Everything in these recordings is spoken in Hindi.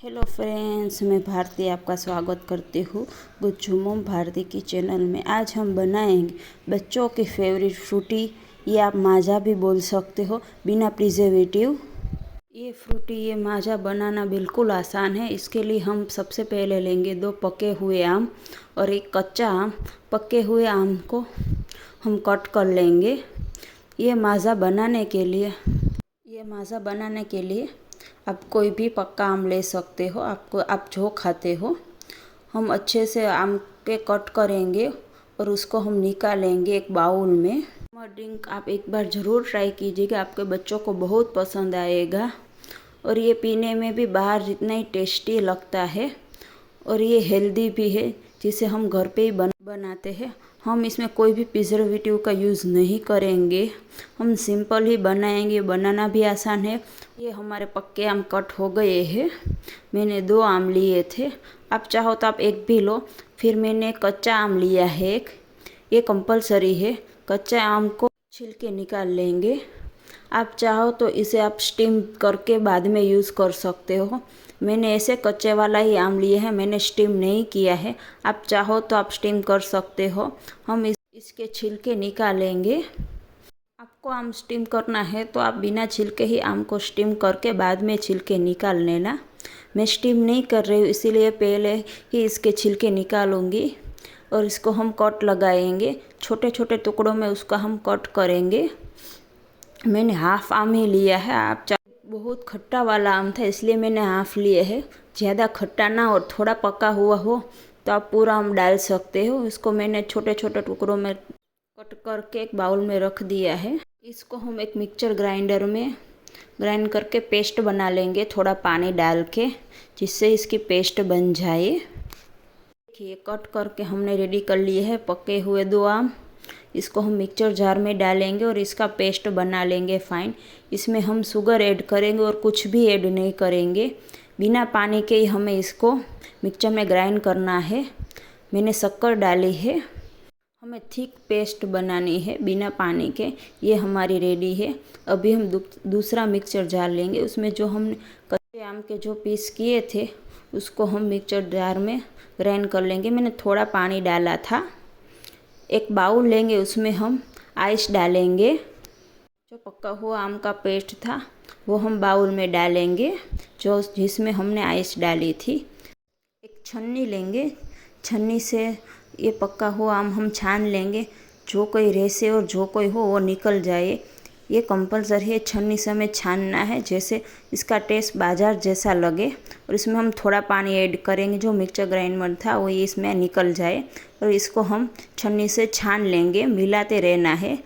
हेलो फ्रेंड्स, मैं भारती आपका स्वागत करती हूँ गुज्जू मॉम भारती की चैनल में। आज हम बनाएंगे बच्चों की फेवरेट फ्रूटी, ये आप माजा भी बोल सकते हो, बिना प्रिजर्वेटिव। ये फ्रूटी, ये माजा बनाना बिल्कुल आसान है। इसके लिए हम सबसे पहले लेंगे 2 पके हुए आम और 1 कच्चा आम। पके हुए आम को हम कट कर लेंगे। ये माजा बनाने के लिए आप कोई भी पक्का आम ले सकते हो, आप जो खाते हो। हम अच्छे से आम के कट करेंगे और उसको हम निकालेंगे एक बाउल में। ड्रिंक आप एक बार ज़रूर ट्राई कीजिएगा, आपके बच्चों को बहुत पसंद आएगा और ये पीने में भी बाहर जितना ही टेस्टी लगता है और ये हेल्दी भी है, जिसे हम घर पे ही बनाते हैं। हम इसमें कोई भी प्रिजर्वेटिव का यूज़ नहीं करेंगे, हम सिंपल ही बनाएंगे। बनाना भी आसान है। ये हमारे पक्के आम कट हो गए हैं। मैंने 2 आम लिए थे, आप चाहो तो आप 1 भी लो। फिर मैंने कच्चा आम लिया है एक, ये कंपलसरी है। कच्चा आम को छिलके निकाल लेंगे। आप चाहो तो इसे आप स्टीम करके बाद में यूज़ कर सकते हो। मैंने ऐसे कच्चे वाला ही आम लिए है, मैंने स्टीम नहीं किया है। आप चाहो तो आप स्टीम कर सकते हो। हम इसके छिलके निकालेंगे। आपको आम स्टीम करना है तो आप बिना छिलके ही आम को स्टीम करके बाद में छिलके निकाल लेना। मैं स्टीम नहीं कर रही हूँ, इसीलिए पहले ही इसके छिलके निकालूंगी और इसको हम कट लगाएंगे। छोटे छोटे टुकड़ों में उसका हम कट करेंगे। मैंने हाफ आम ही लिया है। आप बहुत खट्टा वाला आम था, इसलिए मैंने हाफ लिए है। ज़्यादा खट्टा ना और थोड़ा पका हुआ हो तो आप पूरा आम डाल सकते हो। इसको मैंने छोटे छोटे टुकड़ों में कट करके एक बाउल में रख दिया है। इसको हम एक मिक्सचर ग्राइंडर में ग्राइंड करके पेस्ट बना लेंगे, थोड़ा पानी डाल के, जिससे इसकी पेस्ट बन जाए। देखिए, कट करके हमने रेडी कर लिए है पके हुए 2 आम। इसको हम मिक्सचर जार में डालेंगे और इसका पेस्ट बना लेंगे फाइन। इसमें हम शुगर ऐड करेंगे और कुछ भी ऐड नहीं करेंगे। बिना पानी के ही हमें इसको मिक्सचर में ग्राइंड करना है। मैंने शक्कर डाली है। हमें थिक पेस्ट बनानी है बिना पानी के। ये हमारी रेडी है। अभी हम दूसरा मिक्सचर जार लेंगे। उसमें जो हमने कच्चे आम के जो पीस किए थे उसको हम मिक्सचर जार में ग्राइंड कर लेंगे। मैंने थोड़ा पानी डाला था। एक बाउल लेंगे, उसमें हम आइस डालेंगे। जो पका हुआ आम का पेस्ट था वो हम बाउल में डालेंगे, जो जिसमें हमने आइस डाली थी। एक छन्नी लेंगे, छन्नी से ये पका हुआ आम हम छान लेंगे। जो कोई रेसे और जो कोई हो वो निकल जाए, ये कंपलसरी है। छन्नी से हमें छानना है, जैसे इसका टेस्ट बाजार जैसा लगे। और इसमें हम थोड़ा पानी ऐड करेंगे, जो मिक्सचर ग्राइंडर था वो इसमें निकल जाए। और इसको हम छन्नी से छान लेंगे, मिलाते रहना है।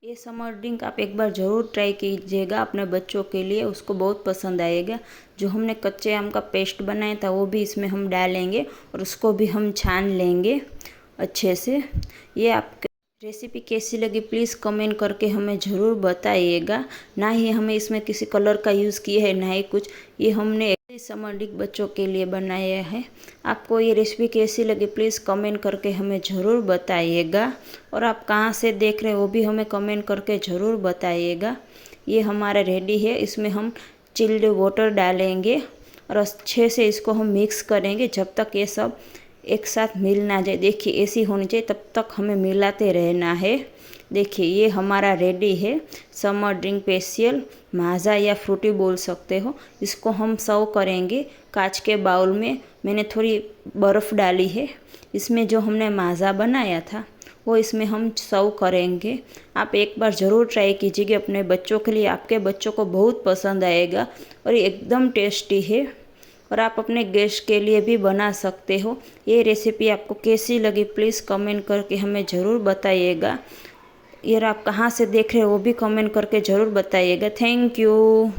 ये समर ड्रिंक आप एक बार ज़रूर ट्राई कीजिएगा अपने बच्चों के लिए, उसको बहुत पसंद आएगा। जो हमने कच्चे आम का पेस्ट बनाया था वो भी इसमें हम डालेंगे और उसको भी हम छान लेंगे अच्छे से। ये आपकी रेसिपी कैसी लगी प्लीज़ कमेंट करके हमें ज़रूर बताइएगा। ना ही हमें इसमें किसी कलर का यूज़ किया है, ना ही कुछ। ये हमने समर ड्रिंक बच्चों के लिए बनाया है। आपको ये रेसिपी कैसी लगी प्लीज़ कमेंट करके हमें ज़रूर बताइएगा। और आप कहाँ से देख रहे हो वो भी हमें कमेंट करके ज़रूर बताइएगा। ये हमारा रेडी है। इसमें हम चिल्ड वाटर डालेंगे और अच्छे से इसको हम मिक्स करेंगे जब तक ये सब एक साथ मिल ना जाए। देखिए, ऐसी होनी चाहिए, तब तक हमें मिलाते रहना है। देखिए, ये हमारा रेडी है समर ड्रिंक स्पेशल माजा या फ्रूटी बोल सकते हो। इसको हम सर्व करेंगे कांच के बाउल में। मैंने थोड़ी बर्फ़ डाली है। इसमें जो हमने माजा बनाया था वो इसमें हम सर्व करेंगे। आप एक बार ज़रूर ट्राई कीजिएगा अपने बच्चों के लिए, आपके बच्चों को बहुत पसंद आएगा और ये एकदम टेस्टी है। और आप अपने गेस्ट के लिए भी बना सकते हो। ये रेसिपी आपको कैसी लगी प्लीज़ कमेंट करके हमें ज़रूर बताइएगा। यार, आप कहाँ से देख रहे हो वो भी कमेंट करके ज़रूर बताइएगा। Thank you.